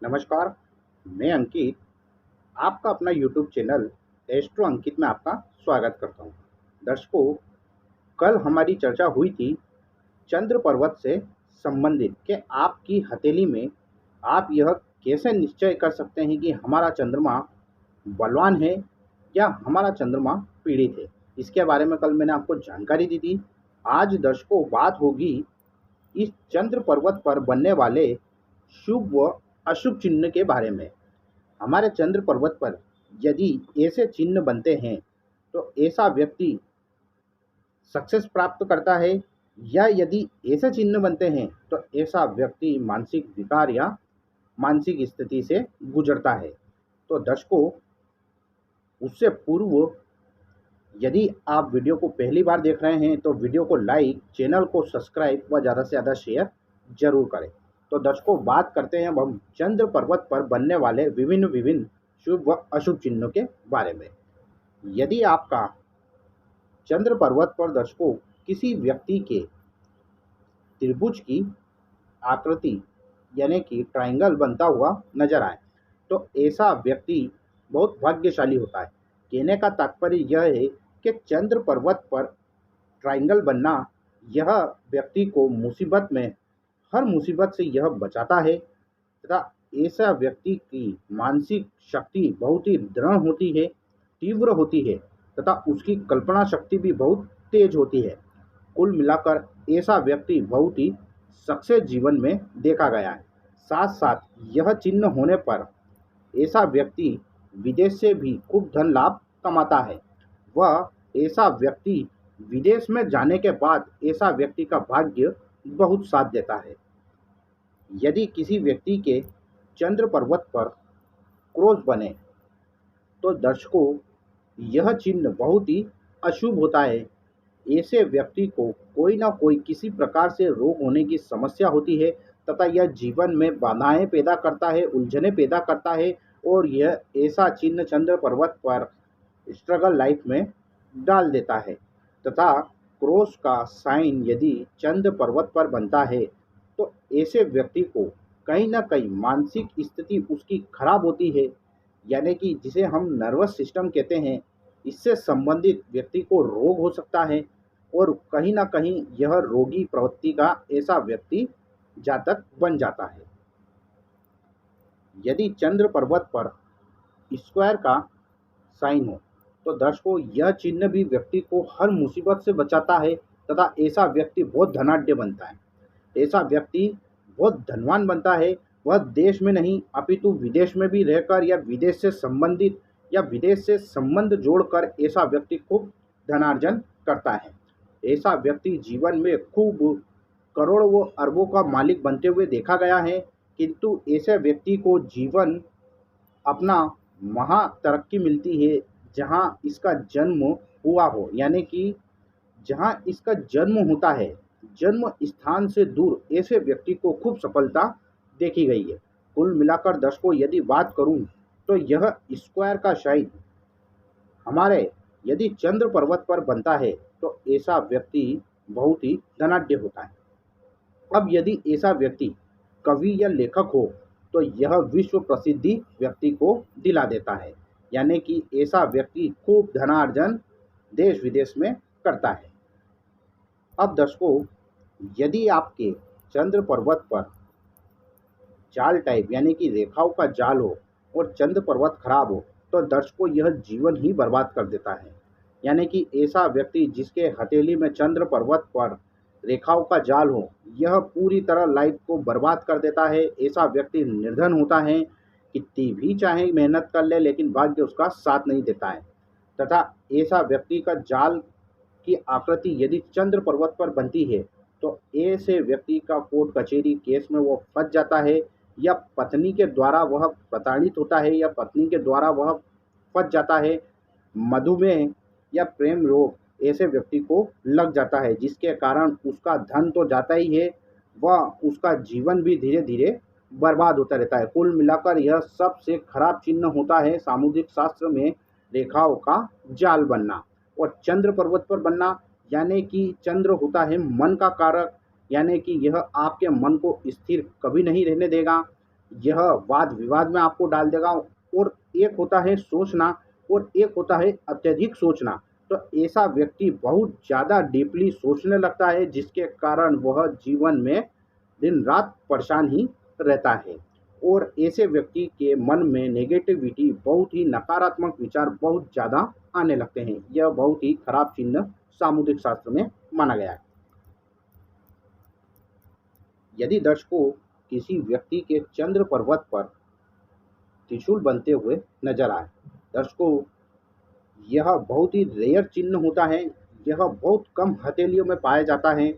नमस्कार, मैं अंकित, आपका अपना यूट्यूब चैनल एस्ट्रो अंकित में आपका स्वागत करता हूँ। दर्शकों, कल हमारी चर्चा हुई थी चंद्र पर्वत से संबंधित कि आपकी हथेली में आप यह कैसे निश्चय कर सकते हैं कि हमारा चंद्रमा बलवान है या हमारा चंद्रमा पीड़ित है। इसके बारे में कल मैंने आपको जानकारी दी थी। आज दर्शकों बात होगी इस चंद्र पर्वत पर बनने वाले शुभ व अशुभ चिन्ह के बारे में। हमारे चंद्र पर्वत पर यदि ऐसे चिन्ह बनते हैं तो ऐसा व्यक्ति सक्सेस प्राप्त करता है, या यदि ऐसे चिन्ह बनते हैं तो ऐसा व्यक्ति मानसिक विकार या मानसिक स्थिति से गुजरता है। तो दर्शकों, उससे पूर्व यदि आप वीडियो को पहली बार देख रहे हैं तो वीडियो को लाइक, चैनल को सब्सक्राइब व ज़्यादा से ज़्यादा शेयर जरूर करें। तो दर्शकों, बात करते हैं अब हम चंद्र पर्वत पर बनने वाले विभिन्न विभिन्न शुभ व अशुभ चिन्हों के बारे में। यदि आपका चंद्र पर्वत पर दर्शकों किसी व्यक्ति के त्रिभुज की आकृति यानी कि ट्रायंगल बनता हुआ नजर आए तो ऐसा व्यक्ति बहुत भाग्यशाली होता है। कहने का तात्पर्य यह है कि चंद्र पर्वत पर ट्रायंगल बनना यह व्यक्ति को मुसीबत में, हर मुसीबत से यह बचाता है तथा ऐसा व्यक्ति की मानसिक शक्ति बहुत ही दृढ़ होती है, तीव्र होती है तथा उसकी कल्पना शक्ति भी बहुत तेज होती है। कुल मिलाकर ऐसा व्यक्ति बहुत ही सक्सेस जीवन में देखा गया है। साथ साथ यह चिन्ह होने पर ऐसा व्यक्ति विदेश से भी खूब धन लाभ कमाता है। वह ऐसा व्यक्ति विदेश में जाने के बाद ऐसा व्यक्ति का भाग्य बहुत साथ देता है। यदि किसी व्यक्ति के चंद्र पर्वत पर क्रॉस बने तो दर्शकों यह चिन्ह बहुत ही अशुभ होता है। ऐसे व्यक्ति को कोई ना कोई किसी प्रकार से रोग होने की समस्या होती है तथा यह जीवन में बाधाएं पैदा करता है, उलझने पैदा करता है और यह ऐसा चिन्ह चंद्र पर्वत पर स्ट्रगल लाइफ में डाल देता है। तथा क्रॉस का साइन यदि चंद्र पर्वत पर बनता है तो ऐसे व्यक्ति को कहीं ना कहीं मानसिक स्थिति उसकी खराब होती है, यानी कि जिसे हम नर्वस सिस्टम कहते हैं, इससे संबंधित व्यक्ति को रोग हो सकता है और कहीं ना कहीं यह रोगी प्रवृत्ति का ऐसा व्यक्ति जातक बन जाता है। यदि चंद्र पर्वत पर स्क्वायर का साइन हो तो दर्शकों यह चिन्ह भी व्यक्ति को हर मुसीबत से बचाता है तथा ऐसा व्यक्ति बहुत धनाढ्य बनता है। ऐसा व्यक्ति बहुत धनवान बनता है। वह देश में नहीं अपितु विदेश में भी रहकर या विदेश से संबंधित या विदेश से संबंध जोड़कर ऐसा व्यक्ति खूब धनार्जन करता है। ऐसा व्यक्ति जीवन में खूब करोड़ों व अरबों का मालिक बनते हुए देखा गया है, किंतु ऐसे व्यक्ति को जीवन अपना महा तरक्की मिलती है जहाँ इसका जन्म हुआ हो, यानी कि जहाँ इसका जन्म होता है, जन्म स्थान से दूर ऐसे व्यक्ति को खूब सफलता देखी गई है। कुल मिलाकर दर्शकों यदि बात करूं तो यह स्क्वायर का साइन हमारे यदि चंद्र पर्वत पर बनता है तो ऐसा व्यक्ति बहुत ही धनाढ्य होता है। अब यदि ऐसा व्यक्ति कवि या लेखक हो तो यह विश्व प्रसिद्धि व्यक्ति को दिला देता है, यानी कि ऐसा व्यक्ति खूब धनार्जन देश विदेश में करता है। अब दर्शकों, यदि आपके चंद्र पर्वत पर जाल टाइप यानी कि रेखाओं का जाल हो और चंद्र पर्वत खराब हो तो दर्शकों यह जीवन ही बर्बाद कर देता है। यानी कि ऐसा व्यक्ति जिसके हथेली में चंद्र पर्वत पर रेखाओं का जाल हो, यह पूरी तरह लाइफ को बर्बाद कर देता है। ऐसा व्यक्ति निर्धन होता है, कितनी भी चाहे मेहनत कर ले लेकिन भाग्य उसका साथ नहीं देता है। तथा ऐसा व्यक्ति का जाल की आकृति यदि चंद्र पर्वत पर बनती है तो ऐसे व्यक्ति का कोर्ट कचहरी केस में वो फंस जाता है, या पत्नी के द्वारा वह प्रताड़ित होता है, या पत्नी के द्वारा वह फंस जाता है। मधुमेह या प्रेम रोग ऐसे व्यक्ति को लग जाता है, जिसके कारण उसका धन तो जाता ही है, वह उसका जीवन भी धीरे धीरे बर्बाद होता रहता है। कुल मिलाकर यह सबसे खराब चिन्ह होता है सामुद्रिक शास्त्र में रेखाओं का जाल बनना और चंद्र पर्वत पर बनना। यानी कि चंद्र होता है मन का कारक, यानी कि यह आपके मन को स्थिर कभी नहीं रहने देगा। यह वाद विवाद में आपको डाल देगा। और एक होता है सोचना और एक होता है अत्यधिक सोचना। तो ऐसा व्यक्ति बहुत ज़्यादा डीपली सोचने लगता है, जिसके कारण वह जीवन में दिन रात परेशान ही रहता है। और ऐसे व्यक्ति के मन में नेगेटिविटी, बहुत ही नकारात्मक विचार बहुत ज़्यादा आने लगते हैं। यह बहुत ही खराब चिन्ह सामुद्रिक शास्त्र में माना गया है। यदि दर्शकों किसी व्यक्ति के चंद्र पर्वत पर त्रिशूल बनते हुए नजर आए, दर्शकों यह बहुत ही रेयर चिन्ह होता है। यह बहुत कम हथेलियों में पाया जाता है।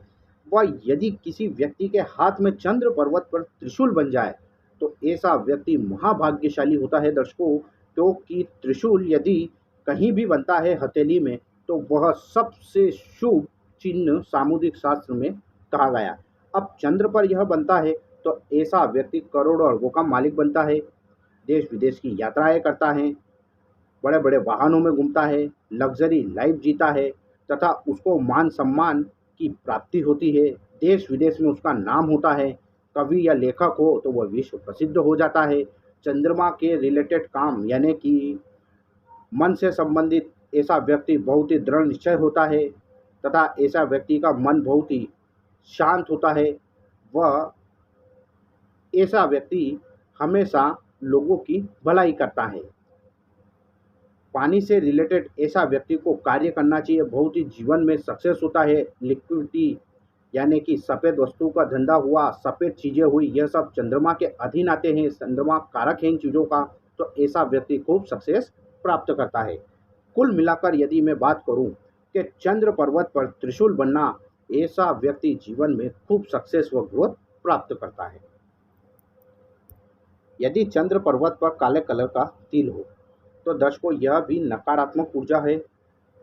वह यदि किसी व्यक्ति के हाथ में चंद्र पर्वत पर त्रिशूल बन जाए तो ऐसा व्यक्ति महाभाग्यशाली होता है दर्शकों, क्योंकि त्रिशूल यदि कहीं भी बनता है हथेली में तो वह सबसे शुभ चिन्ह सामुद्रिक शास्त्र में कहा गया। अब चंद्र पर यह बनता है तो ऐसा व्यक्ति करोड़ों अरबों का मालिक बनता है, देश विदेश की यात्राएं करता है, बड़े बड़े वाहनों में घूमता है, लग्जरी लाइफ जीता है तथा उसको मान सम्मान की प्राप्ति होती है। देश विदेश में उसका नाम होता है। कवि या लेखक हो तो वह विश्व प्रसिद्ध हो जाता है। चंद्रमा के रिलेटेड काम यानी कि मन से संबंधित ऐसा व्यक्ति बहुत ही दृढ़ निश्चय होता है तथा ऐसा व्यक्ति का मन बहुत ही शांत होता है। वह ऐसा व्यक्ति हमेशा लोगों की भलाई करता है। पानी से रिलेटेड ऐसा व्यक्ति को कार्य करना चाहिए, बहुत ही जीवन में सक्सेस होता है। लिक्विडिटी यानी कि सफ़ेद वस्तु का धंधा हुआ, सफ़ेद चीज़ें हुई, यह सब चंद्रमा के अधीन आते हैं। चंद्रमा कारक है इन चीज़ों का, तो ऐसा व्यक्ति खूब सक्सेस प्राप्त करता है। कुल मिलाकर यदि मैं बात करूं कि चंद्र पर्वत पर त्रिशूल बनना, ऐसा व्यक्ति जीवन में खूब सक्सेस व ग्रोथ प्राप्त करता है। यदि चंद्र पर्वत पर काले कलर का तिल हो तो दर्शकों यह भी नकारात्मक ऊर्जा है।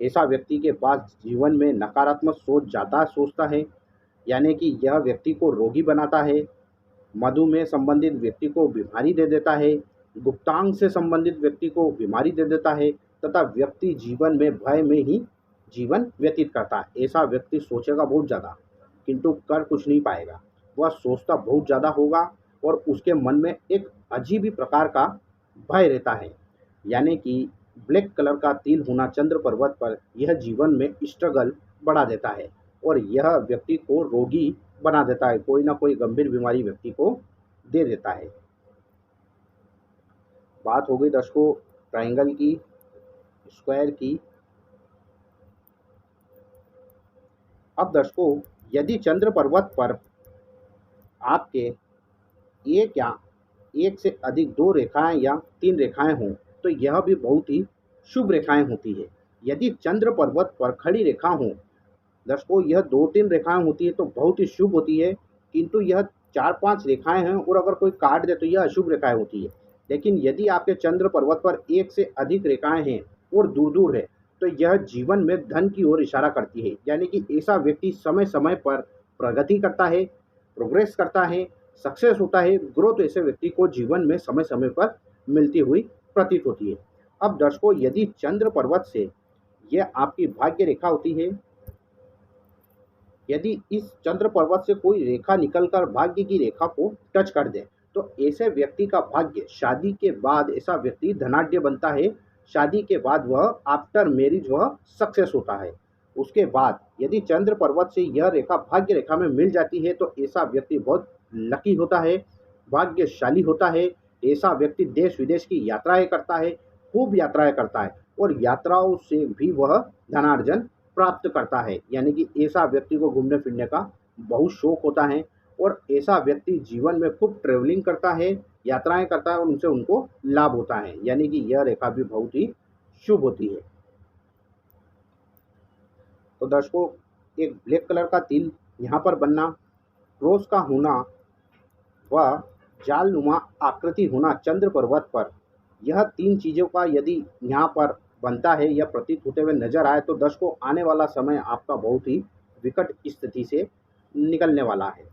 ऐसा व्यक्ति के पास जीवन में नकारात्मक सोच ज़्यादा सोचता है, यानी कि यह व्यक्ति को रोगी बनाता है। मधुमेह संबंधित व्यक्ति को बीमारी दे देता है, गुप्तांग से संबंधित व्यक्ति को बीमारी दे देता है तथा व्यक्ति जीवन में भय में ही जीवन व्यतीत करता है। ऐसा व्यक्ति सोचेगा बहुत ज़्यादा किंतु कर कुछ नहीं पाएगा। वह सोचता बहुत ज़्यादा होगा और उसके मन में एक अजीब ही प्रकार का भय रहता है। यानी कि ब्लैक कलर का तिल होना चंद्र पर्वत पर, यह जीवन में स्ट्रगल बढ़ा देता है और यह व्यक्ति को रोगी बना देता है, कोई ना कोई गंभीर बीमारी व्यक्ति को दे देता है। बात हो गई दर्शकों ट्रायंगल की, स्क्वायर की। अब दर्शकों यदि चंद्र पर्वत पर आपके एक या एक से अधिक दो रेखाएं या तीन रेखाएं हों तो यह भी बहुत ही शुभ रेखाएं होती है। यदि चंद्र पर्वत पर खड़ी रेखा हो दर्शकों, यह दो तीन रेखाएं होती है तो बहुत ही शुभ होती है, किंतु यह चार पांच रेखाएं हैं और अगर कोई काट दे तो यह अशुभ रेखाएं होती है। लेकिन यदि आपके चंद्र पर्वत पर एक से अधिक रेखाएं हैं और दूर दूर है तो यह जीवन में धन की ओर इशारा करती है। यानी कि ऐसा व्यक्ति समय समय पर प्रगति करता है, प्रोग्रेस करता है, सक्सेस होता है, ग्रोथ ऐसे व्यक्ति को जीवन में समय समय पर मिलती हुई प्रतीत होती है। अब दर्शकों यदि चंद्र पर्वत से यह आपकी भाग्य रेखा होती है, यदि इस चंद्र पर्वत से कोई रेखा निकलकर भाग्य की रेखा को टच कर दे तो ऐसे व्यक्ति का भाग्य, शादी के बाद ऐसा व्यक्ति धनाढ्य बनता है। शादी के बाद वह आफ्टर मैरिज वह सक्सेस होता है। उसके बाद यदि चंद्र पर्वत से यह रेखा भाग्य रेखा में मिल जाती है तो ऐसा व्यक्ति बहुत लकी होता है, भाग्यशाली होता है। ऐसा व्यक्ति देश विदेश की यात्राएं करता है, खूब यात्राएं करता है और यात्राओं से भी वह धनार्जन प्राप्त करता है। यानी कि ऐसा व्यक्ति को घूमने फिरने का बहुत शौक होता है और ऐसा व्यक्ति जीवन में खूब ट्रेवलिंग करता है, यात्राएं करता है और उनसे उनको लाभ होता है। यानी कि यह रेखा भी बहुत ही शुभ होती है। तो दर्शकों एक ब्लैक कलर का तिल यहाँ पर बनना, क्रॉस का होना व जालनुमा आकृति होना चंद्र पर्वत पर, यह तीन चीज़ों का यदि यहाँ पर बनता है या प्रतीत होते हुए नजर आए तो दर्शकों आने वाला समय आपका बहुत ही विकट स्थिति से निकलने वाला है।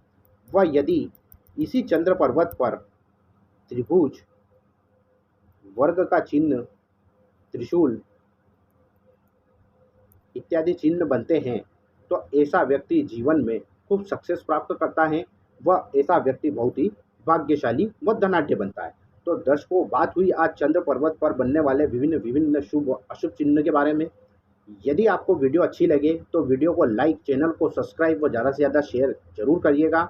वह यदि इसी चंद्र पर्वत पर त्रिभुज, वर्ग का चिन्ह, त्रिशूल इत्यादि चिन्ह बनते हैं तो ऐसा व्यक्ति जीवन में खूब सक्सेस प्राप्त करता है। वह ऐसा व्यक्ति बहुत ही भाग्यशाली व धनाढ्य बनता है। तो दर्शकों, बात हुई आज चंद्र पर्वत पर बनने वाले विभिन्न विभिन्न शुभ अशुभ चिन्ह के बारे में। यदि आपको वीडियो अच्छी लगे तो वीडियो को लाइक, चैनल को सब्सक्राइब व ज़्यादा से ज़्यादा शेयर जरूर करिएगा।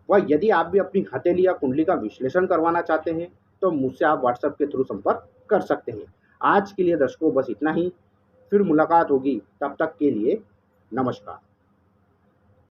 व यदि आप भी अपनी हथेली या कुंडली का विश्लेषण करवाना चाहते हैं तो मुझसे आप व्हाट्सएप के थ्रू संपर्क कर सकते हैं। आज के लिए दर्शकों बस इतना ही, फिर मुलाकात होगी, तब तक के लिए नमस्कार।